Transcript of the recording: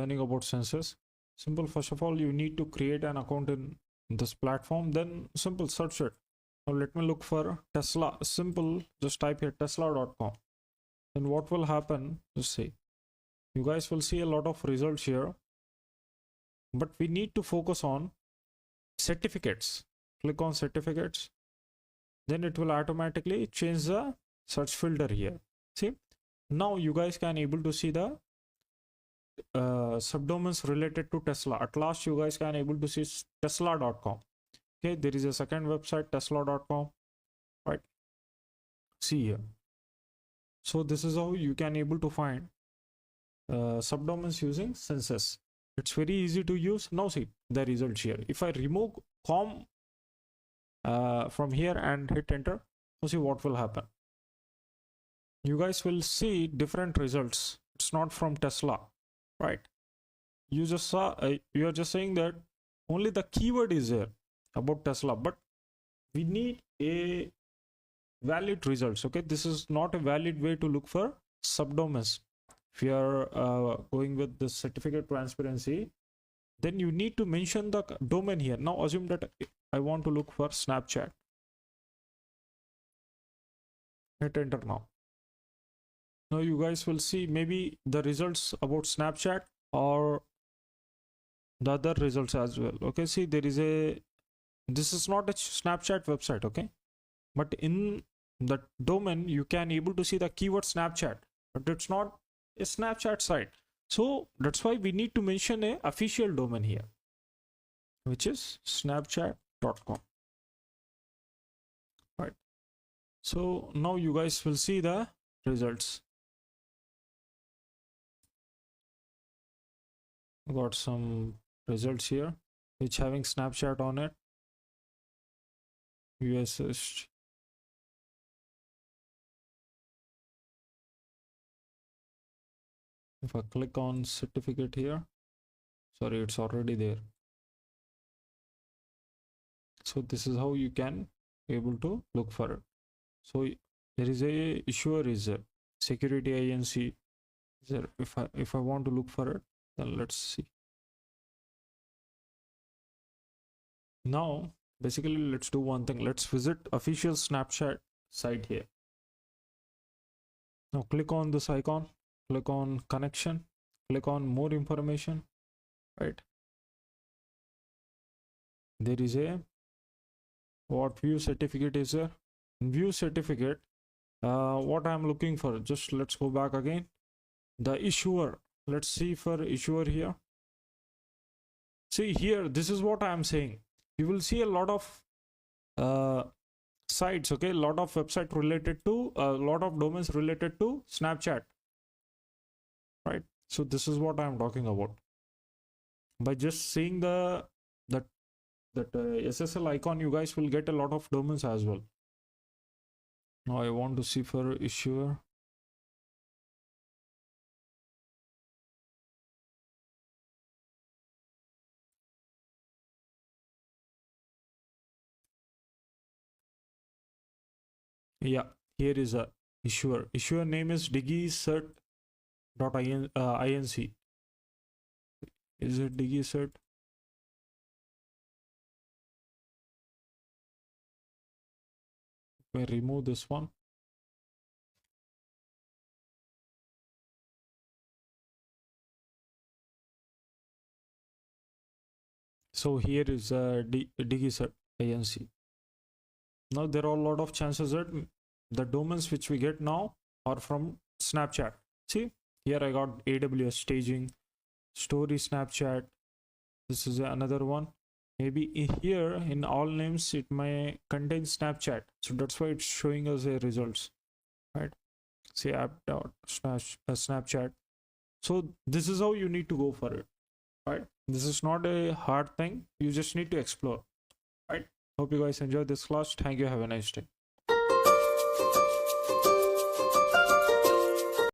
learning about Censys. Simple. First of all, you need to create an account in this platform. Then simple, search it. Now let me look for Tesla. Simple. Just type here tesla.com. Then what will happen? Just see. You guys will see a lot of results here. But we need to focus on certificates. Click on certificates. Then it will automatically change the search filter here. See, now you guys can able to see the subdomains related to Tesla. At last you guys can able to see tesla.com. Okay, there is a second website, tesla.com, right? See here. So this is how you can able to find subdomains using Censys. It's very easy to use. Now see the results here. If I remove com from here and hit enter, so see what will happen. You guys will see different results. It's not from Tesla, right? You just saw you are just saying that only the keyword is there about Tesla, but we need a valid results. Okay, this is not a valid way to look for subdomains. If you are going with the certificate transparency, then you need to mention the domain here. Now assume that I want to look for Snapchat. Hit enter now. Now you guys will see maybe the results about Snapchat or the other results as well. Okay, see there is a, this is not a Snapchat website, okay, but in the domain you can able to see the keyword Snapchat, but it's not a Snapchat site. So that's why we need to mention a official domain here, which is snapchat.com, right? So now you guys will see the results. Got some results here which having Snapchat on it. USS. If I click on certificate here, sorry, it's already there. So this is how you can be able to look for it. So there is a issuer is there, security INC is there. If I want to look for it, then let's see. Now basically let's do one thing. Let's visit official Snapchat site here. Now click on this icon, click on connection, click on more information, right? There is a what view certificate is there. View certificate, what I'm looking for, just let's go back again. The issuer, let's see for issuer here. See here, this is what I'm saying. You will see a lot of sites, okay, a lot of website related to a lot of domains related to Snapchat, right? So this is what I'm talking about. By just seeing that SSL icon, you guys will get a lot of domains as well. Now I want to see for issuer. Yeah, here is a issuer. Issuer name is digicert.inc. Is it digicert? We remove this one. So here is digicert inc. Now there are a lot of chances that the domains which we get now are from Snapchat. See here I got AWS staging, story Snapchat. This is another one. Maybe here in all names it may contain Snapchat, so that's why it's showing us a results, right? See app.snapchat. So this is how you need to go for it, right? This is not a hard thing, you just need to explore, right? Hope you guys enjoyed this class. Thank you, have a nice day.